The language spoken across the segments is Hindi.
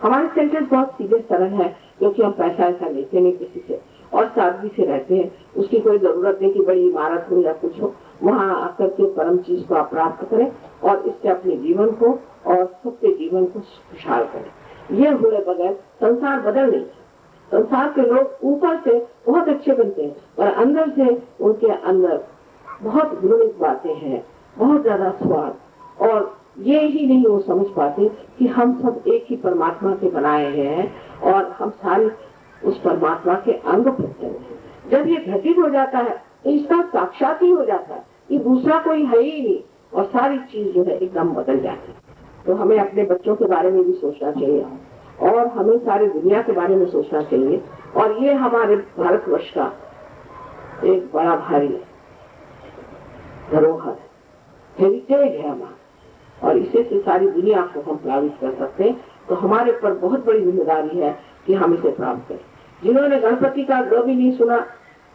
हमारे सेंटेंस बहुत सीधे सरल है, क्योंकि हम पैसा ऐसा लेते नहीं किसी से और सादगी से रहते हैं। उसकी कोई जरूरत नहीं कि बड़ी इमारत हो या कुछ हो, वहाँ आकर के परम चीज को आप प्राप्त करें और इससे अपने जीवन को और सबके जीवन को खुशहाल करें। ये हुए बगैर संसार बदल नहीं। संसार के लोग ऊपर से बहुत अच्छे बनते हैं और अंदर से उनके अंदर बहुत घृणित बातें हैं, बहुत ज्यादा स्वार्थ, और ये ही नहीं वो समझ पाते कि हम सब एक ही परमात्मा के बनाए हैं और हम सारे उस परमात्मा के अंग प्रत्यंग हैं। जब ये घटित हो जाता है तो इसका साक्षात ही हो जाता है, ये दूसरा कोई है ही नहीं और सारी चीज जो है एकदम बदल जाती है। तो हमें अपने बच्चों के बारे में भी सोचना चाहिए और हमें सारी दुनिया के बारे में सोचना चाहिए। और ये हमारे भारतवर्ष का एक बड़ा भारी धरोहर है, हेरिटेज है हमारा, और इसे से सारी दुनिया को हम प्लावित कर सकते हैं। तो हमारे ऊपर बहुत बड़ी जिम्मेदारी है कि हम इसे प्राप्त करें। जिन्होंने गणपति का ग भी नहीं सुना,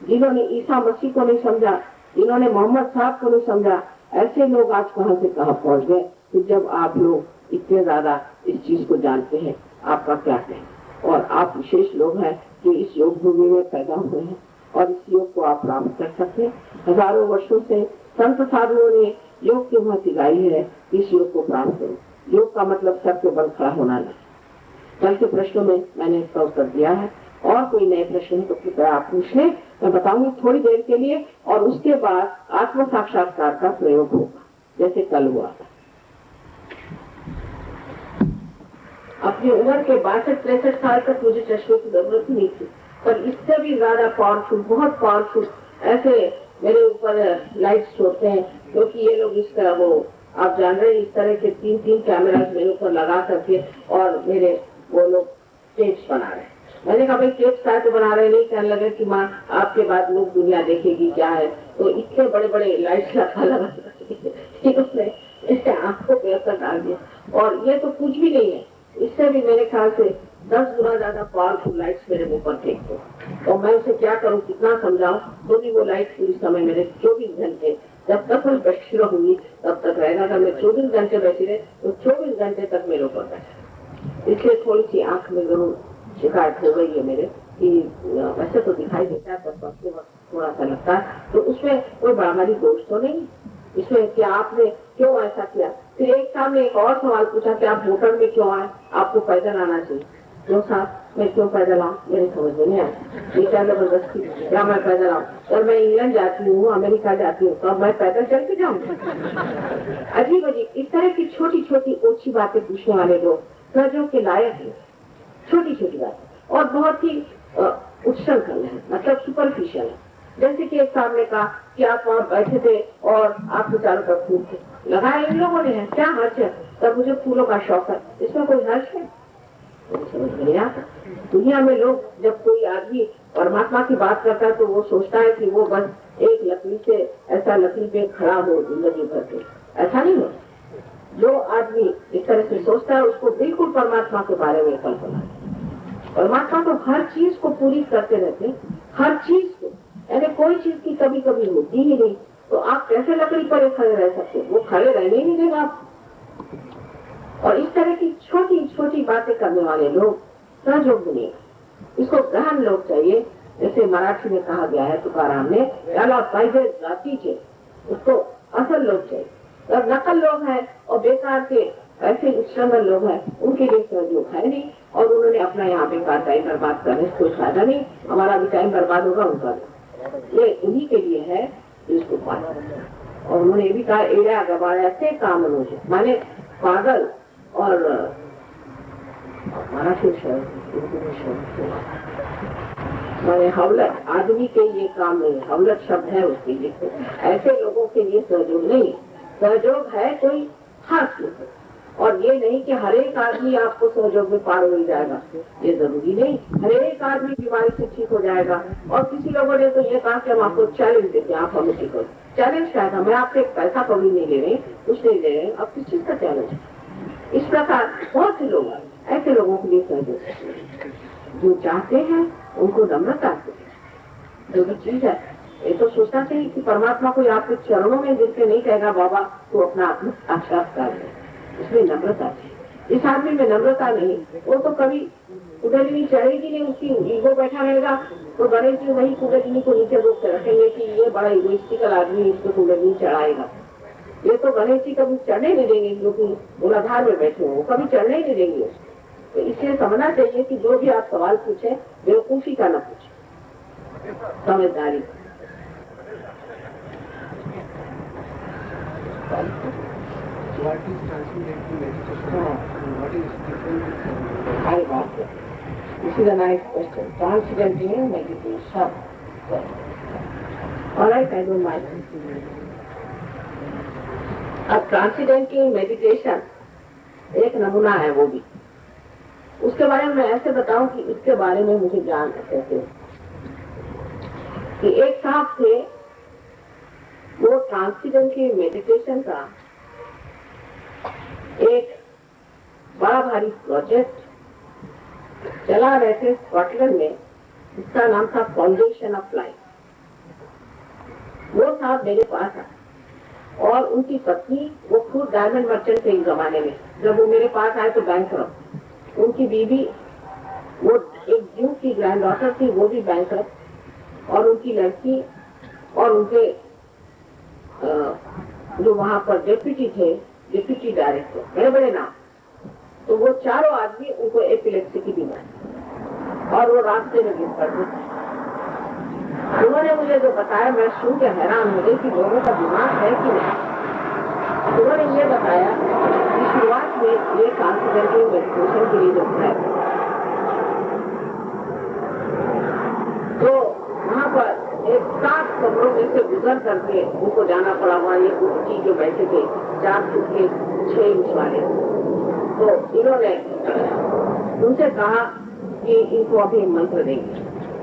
जिन्होंने ईसा मसीह को नहीं समझा, जिन्होंने मोहम्मद साहब को नहीं समझा, ऐसे लोग आज कहां से कहां पहुंच गए। तो जब आप लोग इतने ज्यादा इस चीज को जानते हैं, आपका क्या कहना। और आप विशेष लोग हैं जो इस योग भूमि में पैदा हुए हैं और इस योग को आप प्राप्त कर सकते हैं। हजारों वर्षों से संत साधुओं ने योग की महत्व गाई है, इस योग को प्राप्त करो। योग का मतलब सर के बल खड़ा होना नहीं। कल के प्रश्नों में मैंने इसका उत्तर दिया है, और कोई नए प्रश्न तो कृपया आप पूछ लें, मैं बताऊंगी थोड़ी देर के लिए, और उसके बाद आत्म साक्षात्कार का प्रयोग होगा जैसे कल हुआ था। अपनी उम्र के 62-63 साल तक मुझे चश्मे की जरूरत नहीं थी, पर इससे भी ज्यादा पावरफुल, बहुत पावरफुल ऐसे मेरे ऊपर लाइट्स छोड़ते हैं, क्योंकि ये लोग इस तरह, वो आप जान रहे हैं, इस तरह के 3-3 कैमरा मेरे ऊपर लगा करके और मेरे वो लोग टेप्स बना रहे हैं। मैंने कहा भाई टेप्स का तो बना रहे नहीं, कहने लगे कि माँ आपके बाद लोग दुनिया देखेगी क्या है, तो इतने बड़े बड़े लाइट्स लगा उसने इससे आंखों पे असर डाल दिया। और ये तो कुछ भी नहीं है, इससे भी मेरे ख्याल से 10 गुना ज्यादा पावरफुल लाइट्स मेरे मुंह पर फेंक दो, तो मैं उसे क्या करूं, कितना समझाऊं, तो भी वो लाइट पूरी समय मेरे 24 घंटे जब तक मैं बैठी रहूंगी तब तक रहेगा। अगर मैं 24 घंटे बैठी रहे तो 24 घंटे तक मेरे ऊपर बैठा। इसलिए थोड़ी सी आंख में जरूर शिकायत हो गई है मेरे, कि वैसे तो दिखाई देता है पर पढ़ते वक्त थोड़ा सा लगता है, तो उसमें कोई बड़ा भारी दोष तो नहीं इसमें कि आपने क्यों ऐसा किया। फिर एक सामने एक और सवाल पूछा कि आप होटल में क्यों आए, आपको पैदल आना चाहिए। क्यों साहब, मैं क्यों पैदल आऊँ, मेरी समझ में नहीं आया, ये क्या जबरदस्ती, क्या मैं पैदल आऊँ। और मैं इंग्लैंड जाती हूँ, अमेरिका जाती हूँ, तो मैं पैदल चल के जाऊँ। अजीब अजीब इस तरह की छोटी छोटी ओछी बातें पूछने वाले लोग सहयोग के लायक है, छोटी छोटी बातें, और बहुत ही उच्छल है, मतलब सुपरफिशियल है। जैसे कि एक साहब ने कहा कि आप वहाँ बैठे थे और आपको चारों तरफ फूल थे लगाए इन लोगों ने, है क्या हर्ष है, तब मुझे फूलों का शौक है, इसमें कोई हर्ष है, समझ में नहीं आता। दुनिया में लोग जब कोई आदमी परमात्मा की बात करता है तो वो सोचता है कि वो बस एक लकड़ी से ऐसा लकड़ी पे खड़ा हो जिंदगी भर के, ऐसा नहीं हो। जो आदमी इस तरह से सोचता है उसको बिल्कुल परमात्मा के बारे में कल्पना है। परमात्मा तो हर चीज को पूरी करते रहते, हर चीज को, यानी कोई चीज की कभी कभी होती ही नहीं, तो आप कैसे लकड़ी पर खड़े रह सकते, वो खड़े रहने ही नहीं देगा आप। और इस तरह की छोटी छोटी बातें करने वाले लोग सहयोग नहीं, इसको गहन लोग चाहिए। जैसे मराठी में कहा गया है तुकाराम ने, याला पाहिजे जातीचे, उसको असल लोग चाहिए। और नकल लोग हैं और बेकार के ऐसे उच्चंगल लोग हैं, उनके लिए सहयोग है नहीं, और उन्होंने अपना यहाँ बेकार टाइम बर्बाद करने से कोई फायदा नहीं, हमारा भी टाइम बर्बाद होगा, उनका भी। ये उन्हीं के लिए है इसको पाना। और उन्होंने ये भी कहा एड़ा गवाया से काम अनुज, माने पागल और मराठी माने हवलत आदमी के ये काम नहीं, हवलत शब्द है उसके लिए। ऐसे लोगों के लिए सहयोग नहीं, सहयोग है कोई खास लोग, और ये नहीं कि हर एक आदमी आपको सहयोग में पार हो जाएगा, ये जरूरी नहीं। हर एक आदमी बीमारी से ठीक हो जाएगा। और किसी लोगों ने तो ये कहा कि हम आपको चैलेंज देते हैं, आप हमें ठीक हो। चैलेंज क्या था, मैं आपसे पैसा कभी नहीं ले रहे, कुछ नहीं ले रहे, अब किस चीज का चैलेंज है। इस प्रकार बहुत से लोग ऐसे लोगों के लिए सहयोग, जो चाहते हैं उनको नम्रता से, जो भी चीज है ये तो सोचना चाहिए कि परमात्मा को आपके चरणों में गिर के नहीं कहेगा बाबा तो अपना आत्म साक्षात्कार है, इसमें नम्रता चाहिए। इस आदमी में नम्रता नहीं, वो तो कभी कुंडलिनी चढ़ेगी नहीं, उसकी ईगो बैठा रहेगा, तो गणेश जी वही कुंडलिनी को नीचे रोक के रखेंगे कि ये बड़ा इगोइस्टिकल आदमी, इसको कुंडलिनी चढ़ाएगा। ये तो गणेश जी कभी चढ़ने नहीं देंगे, क्योंकि मूलाधार में बैठे हो, कभी चढ़ने ही नहीं देंगे। तो इसलिए समझना चाहिए कि जो भी आप सवाल पूछे बेवकूफी का न पूछे, समझदारी। What is transcendental meditation? What is different? I got it. This is a nice question. Transcendental meditation. All right, I don't mind. अब ट्रांसीडेंटल मेडिटेशन एक नमूना है, वो भी उसके बारे में मैं ऐसे बताऊं कि इसके बारे में मुझे ज्ञान कैसे कि एक साहब थे, वो ट्रांसीडेंटल मेडिटेशन का एक बड़ा भारी प्रोजेक्ट चला रहे थे स्कॉटलैंड में, जिसका नाम था फाउंडेशन ऑफ लाइफ। वो साहब मेरे पास आए और उनकी पत्नी, वो खुद डायमंड मर्चेंट थे इस जमाने में, जब वो मेरे पास आए तो बैंकरप्ट। उनकी बीवी, वो एक ड्यू की ग्रैंड डॉटर थी, वो भी बैंकरप्ट, और उनकी लड़की और उनके जो वहां पर डेप्यूटी थे, डिप्यूटी डायरेक्टर, बड़े बड़े नाम। तो वो चारों आदमी, उनको एपिलेप्सी की बीमारी, और वो रास्ते में गिर पड़ते थे। उन्होंने मुझे जो बताया, मैं सुन के हैरान हो गई कि लोगों का दिमाग है कि नहीं। उन्होंने ये बताया कि शुरुआत में ये ट्रांसीडेंटल मेडिटेशन के लिए जो है, तो वहाँ पर एक 7 कमरों में से गुजर करके उनको जाना पड़ा। वहाँ ये कुर्सी जो बैठे थे 4 फुट के 6 इंच वाले, तो इन्होंने उनसे कहा कि इनको अभी मंत्र देंगे,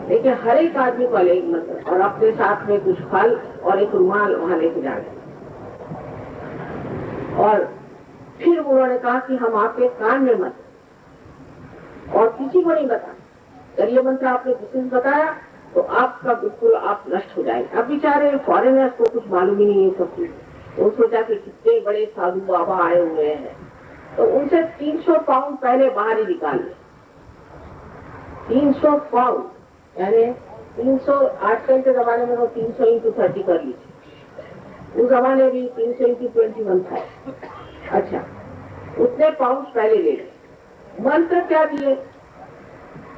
लेकिन हर एक आदमी को अलग मंत्र, और अपने साथ में कुछ फल और एक रुमाल वहां लेके जाए। और फिर उन्होंने कहा कि हम आपके कान में मत, और किसी को नहीं बता, अगर ये मंत्र आपने किसी को बताया तो आपका बिल्कुल आप नष्ट हो जाएंगे। अब बेचारे फॉरेनर्स को कुछ मालूम ही नहीं है सब कुछ। वो सोचा कि कितने बड़े साधु बाबा आए हुए हैं, तो उनसे 300 पाउंड पहले बाहर ही निकाल लिया। 300 पाउंड यानी 300, आजकल के जमाने में वो 300 into 30 कर लीजिए, उस जमाने भी 300 into 21 था। अच्छा, उतने पाउंड पहले ले लिया। मंत्र क्या दिए?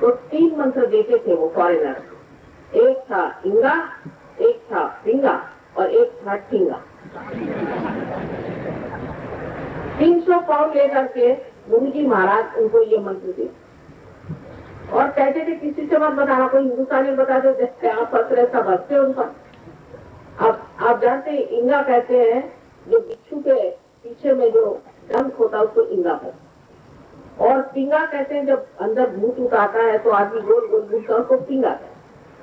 तो 3 मंत्र देते थे वो फॉरेनर। एक था इंगा, एक था पिंगा और एक था टिंगा। 300 पाउंड लेकर के गुरु जी महाराज उनको ये मंत्र दिए, और कहते थे किसी से मत बताना, कोई हिंदुस्तानी बताते थे, आप फंस रहे, सब हंसते उनका। अब आप जानते हैं इंगा कहते हैं, जो बिच्छू के पीछे में जो डंक होता है उसको इंगा कहते हैं, और पिंगा कहते हैं जब अंदर भूत उठ आता है तो आदमी गोल गोल घूमता है, उसको पिंगा कहते हैं,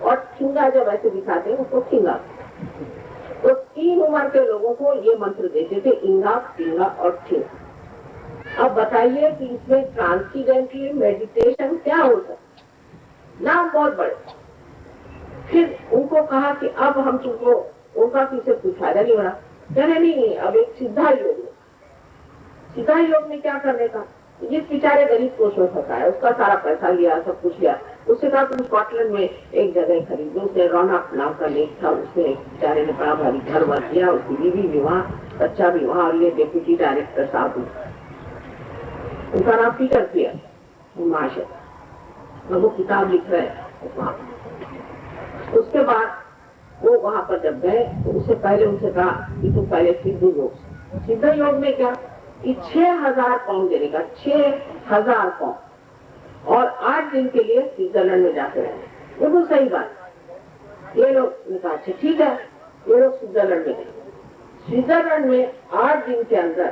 और ठिंगा जब ऐसे दिखाते हैं उसको ठिंगा कहते हैं। तो 3 उम्र के लोगों को ये मंत्र देते थे, इंगा, पिंगा और ठिंगा। अब बताइए कि इसमें ट्रांसीडेंटल मेडिटेशन क्या होता है? नाम बहुत बड़े। फिर उनको कहा कि अब हम तुमको, उनका किसी कुछ फायदा नहीं हो रहा, कहने नहीं, अब एक सीधा योग है। सीधा योग में क्या करने का? जिस बेचारे गरीब को उसमें फंसा है, उसका सारा पैसा लिया, सब कुछ लिया, उससे कहा तुम स्कॉटलैंड में एक जगह खरीदो। उसने रौनक नाम का लेक था, उसने बेचारे ने बड़ा भारी घर वर दिया, उसकी बीवी भी वहाँ, बच्चा भी वहाँ, और ये डेप्यूटी डायरेक्टर साहब, उनका नाम पीटर पियर महाशय, वो किताब लिख रहे हैं। उसके बाद वो वहां पर जब गए तो उससे पहले उनसे कहा कि तुम पहले सिद्ध योग। सिद्ध योग में क्या कि 6000 पाउंड देने का, 6000 पाउंड, और 8 दिन के लिए स्विट्जरलैंड में जाते रहे। बिल्कुल सही बात। ये लोग ने कहा अच्छा ठीक है, ये लोग स्विट्जरलैंड में गए। स्विट्जरलैंड में 8 दिन के अंदर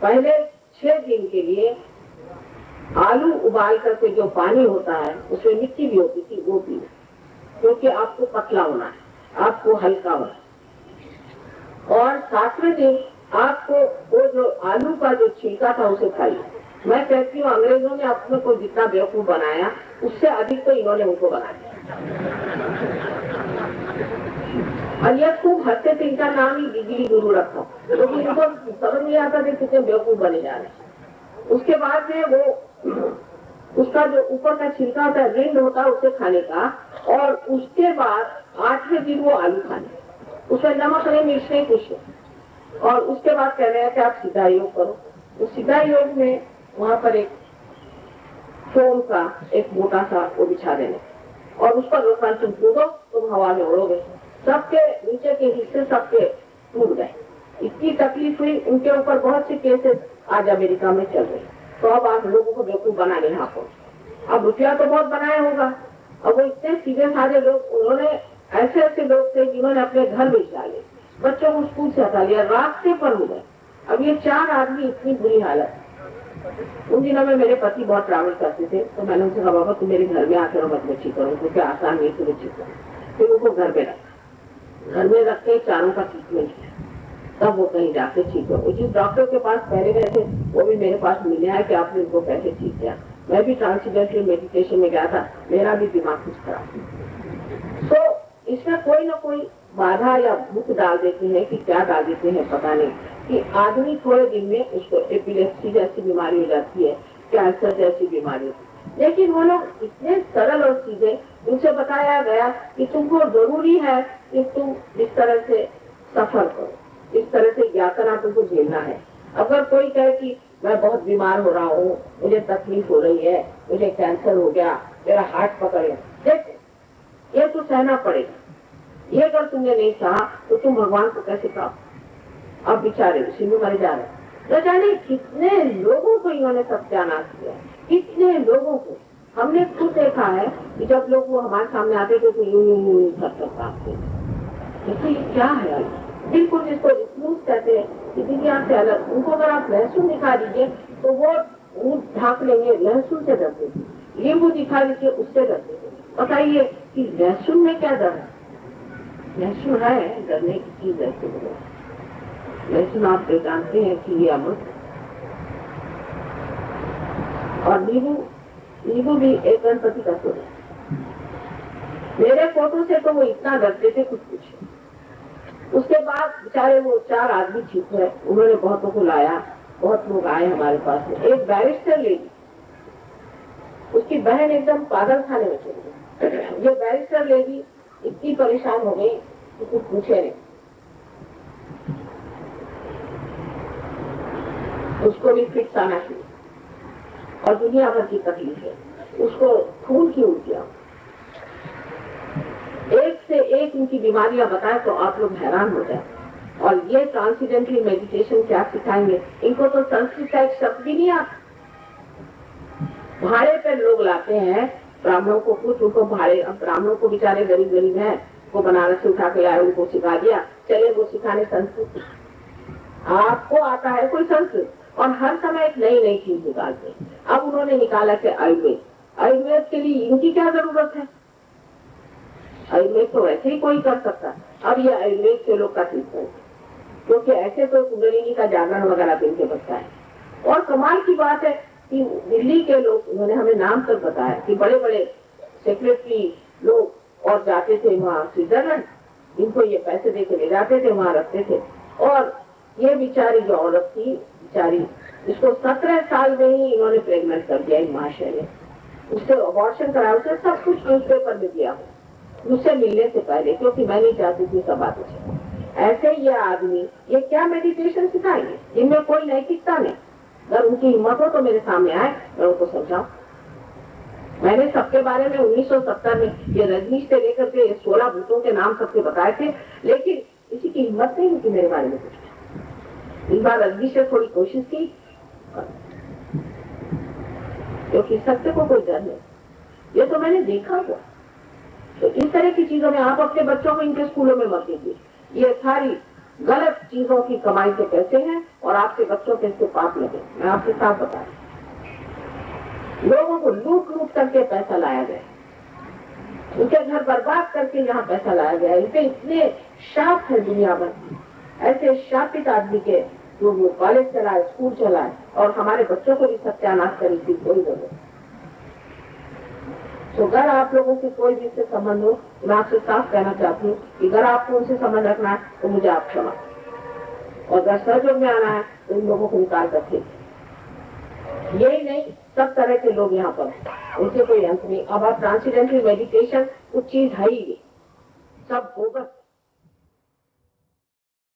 पहले 6 दिन के लिए आलू उबाल करके जो पानी होता है उसमें मिट्टी भी होती थी, वो पीना, क्योंकि आपको पतला होना है, आपको हल्का होना है। और 7वें दिन आपको वो जो आलू का जो छिलका था उसे खाइए। मैं कहती हूँ अंग्रेजों ने अपने को जितना बेवकूफ बनाया, उससे अधिक तो इन्होंने उनको बनाया। और ये खूब हंसते थे, इनका नाम ही बिजली गुरु रखा, क्योंकि इनको समझ नहीं आता थे कितने बेवकूफ बने जा रहे हैं। उसके बाद में वो उसका जो ऊपर का छिलका होता है, रिंड होता है, उसे खाने का। और उसके बाद 8वें दिन वो आलू खाने, उसमें नमक नहीं, मिर्च नहीं, कुछ नहीं। और उसके बाद कह रहे हैं कि आप सीधा योग करो। तो सीधा योग में वहां पर एक फोम का एक मोटा सा वो बिछा देने, और उस पर रोकना, तुम कूदो, तुम हवा में उड़ोगे। सबके नीचे के हिस्से सबके टूट गए। इतनी तकलीफ हुई उनके ऊपर। बहुत से केसेस आज अमेरिका में चल रहे। तो अब आप लोगों को बेवकूफ बना नहीं आपको। अब रुपया तो बहुत बनाया होगा। अब वो इतने सीधे साधे लोग, उन्होंने ऐसे ऐसे लोग थे जिन्होंने अपने घर बेच डाले, बच्चों को स्कूल से हटा लिया, रास्ते पर हो गए। अब ये 4 आदमी, इतनी बुरी हालत। उन दिनों में मेरे पति बहुत ट्रैवल करते थे, तो मैंने उनसे कहा, बाबा तुम मेरे घर में आकर मत ठीक करो, क्योंकि आसान नहीं तुम्हें ठीक करो। फिर उनको घर में रखा, घर में रख के चारों का ट्रीटमेंट किया, तब वो कहीं जाके ठीक हो। जिस डॉक्टर के पास पहले गए थे वो भी मेरे पास मिले है कि आपने उनको कैसे ठीक किया। मैं भी ट्रांसेंडेंटल मेडिटेशन में गया था, मेरा भी दिमाग कुछ खराब। तो इसमें कोई ना कोई बाधा या भूख डाल देते हैं कि क्या डाल देते हैं पता नहीं, कि आदमी थोड़े दिन में उसको एपिलेप्सी जैसी बीमारी हो जाती है, कैंसर जैसी बीमारी होती है। लेकिन वो लोग इतने सरल और सीधे, उनसे बताया गया कि तुमको जरूरी है कि तुम इस तरह से सफर करो, इस तरह से यातना तुमको झेलना है। अगर कोई कहे कि मैं बहुत बीमार हो रहा हूँ, मुझे तकलीफ हो रही है, मुझे कैंसर हो गया, मेरा हार्ट पकड़ गया, देखो ये तो सहना पड़ेगा। ये अगर तुमने नहीं सहा तो तुम भगवान को कैसे प्राप्त। अब बेचारे उसी में मर जा रहे। न जाने कितने लोगों को इन्होंने सत्यानाश किया, कितने लोगों को। हमने खुद देखा है कि जब लोग वो हमारे सामने आते थे तो यूं करते थे, क्या है बिल्कुल जिसको रिफ्यूज कहते हैं, दुनिया से अलग। उनको अगर आप लहसुन दिखा दीजिए तो वो मुंह ढाक लेंगे, लहसुन से डरते थे। नींबू दिखा दीजिए, उससे डरते थे। बताइए कि लहसुन में क्या डर है? लहसुन है डरने की चीज है। लहसुन आप जानते हैं कि ये अमृत, और नींबू भी एक गणपति का सुर है। मेरे फोटो से तो वो इतना डरते थे कुछ पूछे। उसके बाद बेचारे वो 4 आदमी ठीक है, उन्होंने बहुतों को लाया, बहुत लोग आए हमारे पास में। एक बैरिस्टर लेडी, उसकी बहन एकदम पागल खाने में चली गई। ये बैरिस्टर लेडी इतनी परेशान हो गई कि कुछ पूछे नहीं। उसको भी फिक्स आना चाहिए और दुनिया भर की तकलीफ है, उसको खून की उल्टियां, एक से एक इनकी बीमारियां बताए तो आप लोग हैरान हो जाए। और ये ट्रांसेंडेंटल मेडिटेशन क्या सिखाएंगे? इनको तो संस्कृत का एक शब्द भी नहीं आता। भाड़े पे लोग लाते हैं ब्राह्मणों को, कुछ उनको भाड़े, ब्राह्मणों को बेचारे गरीब गरीब हैं, वो बनारस से उठा के लाए, उनको सिखा दिया, चले वो सिखाने संस्कृत। आपको आता है कोई संस्कृत, और हर समय एक नई नई चीज निकालते। अब उन्होंने निकाला कि आयुर्वेद, आयुर्वेद के लिए इनकी क्या जरूरत है? आयुर्वेद तो वैसे ही कोई कर सकता। अब ये आयुर्वेद के लोग का ट्रीटमेंट, क्योंकि ऐसे तो कुंडलिनी का जागरण वगैरह दिन के बचता है। और कमाल की बात है कि दिल्ली के लोग, उन्होंने हमें नाम तक बताया कि बड़े बड़े सेक्रेटरी लोग और जाते थे वहाँ स्विट्जरलैंड, इनको ये पैसे दे के ले जाते थे, वहाँ रखते थे। और ये बेचारी जो औरत थी, बेचारी इसको 17 साल में ही इन्होंने प्रेग्नेंट कर दिया इन महाशय ने। उससे अबॉर्शन कराया, उसे सब कुछ न्यूज़पेपर में दिया मुझसे मिलने से पहले, क्योंकि मैं नहीं चाहती थी सब बातें। ऐसे ये आदमी ये क्या मेडिटेशन सिखाएंगे जिनमें कोई नैतिकता नहीं? अगर उनकी हिम्मत हो तो मेरे सामने आए, मैं उनको समझाऊं। मैंने सबके बारे में 1970 में ये रजनीश से लेकर के 16 भूतों के नाम सबके बताए थे, लेकिन किसी की हिम्मत नहीं हुई कि मेरे बारे में कुछ। इस बार रजनीश से थोड़ी कोशिश की, क्योंकि सत्य को कोई डर नहीं, ये तो मैंने देखा हुआ। तो इस तरह की चीजों में आप अपने बच्चों को इनके स्कूलों में मत दीजिए। ये सारी गलत चीजों की कमाई के पैसे हैं और आपके बच्चों के इसके पाप लगे। मैं आपके साथ बता रही, लोगों को लूट लूट करके पैसा लाया गया, उनके घर बर्बाद करके यहाँ पैसा लाया गया। इनके इतने शाप है दुनिया भर, ऐसे शापित आदमी के जो वो कॉलेज चलाए, स्कूल चलाए और हमारे बच्चों को भी सत्यानाश करी थी, कोई जरूरत। तो अगर आप लोगों से कोई भी इससे संबंध हो, मैं आपसे साफ कहना चाहती हूँ कि अगर आपको उनसे संबंध रखना है तो मुझे आप क्षमा, और अगर सहयोग में आना है तो इन लोगों को निकाल कर फेंक। यही नहीं, सब तरह के लोग यहाँ पर हैं, उनसे कोई अंत नहीं। अब आप ट्रांसीडेंटल मेडिटेशन कुछ चीज है ही नहीं, सब बोगस